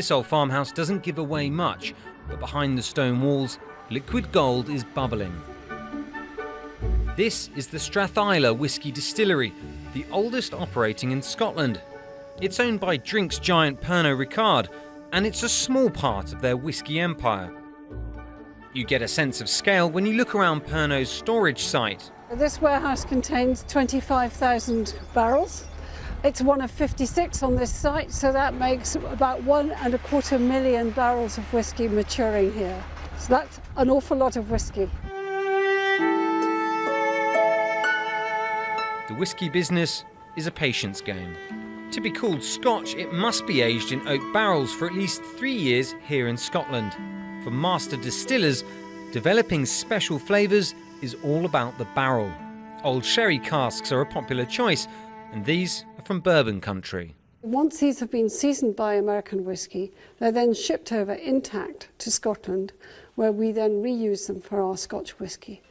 This old farmhouse doesn't give away much, but behind the stone walls, liquid gold is bubbling. This is the Strathisla Whiskey Distillery, the oldest operating in Scotland. It's owned by drinks giant Pernod Ricard, and it's a small part of their whiskey empire. You get a sense of scale when you look around Pernod's storage site. This warehouse contains 25,000 barrels. It's one of 56 on this site, so that makes about 1.25 million barrels of whiskey maturing here. So that's an awful lot of whiskey. The whiskey business is a patience game. To be called Scotch, it must be aged in oak barrels for at least 3 years here in Scotland. For master distillers, developing special flavours is all about the barrel. Old sherry casks are a popular choice, and these are from bourbon country. Once these have been seasoned by American whiskey, they're then shipped over intact to Scotland, where we then reuse them for our Scotch whiskey.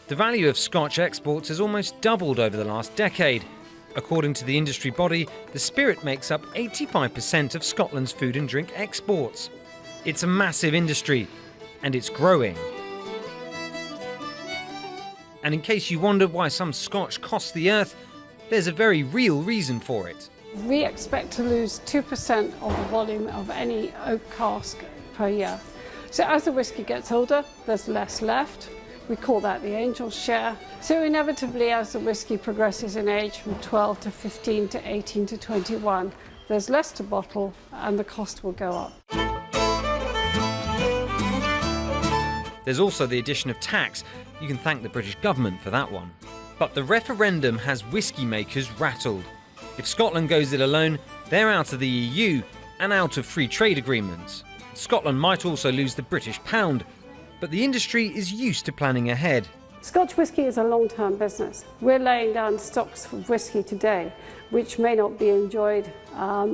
The value of Scotch exports has almost doubled over the last decade. According to the industry body, the spirit makes up 85% of Scotland's food and drink exports. It's a massive industry, and it's growing. And in case you wonder why some Scotch costs the earth, there's a very real reason for it. We expect to lose 2% of the volume of any oak cask per year. So as the whiskey gets older, there's less left. We call that the angel's share. So inevitably, as the whiskey progresses in age from 12 to 15 to 18 to 21, there's less to bottle and the cost will go up. There's also the addition of tax. You can thank the British government for that one. But the referendum has whiskey makers rattled. If Scotland goes it alone, they're out of the EU and out of free trade agreements. Scotland might also lose the British pound, but the industry is used to planning ahead. Scotch whisky is a long-term business. We're laying down stocks of whisky today, which may not be enjoyed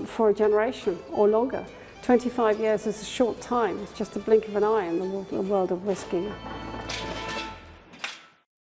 for a generation or longer. 25 years is a short time. It's just a blink of an eye in the world of whisky.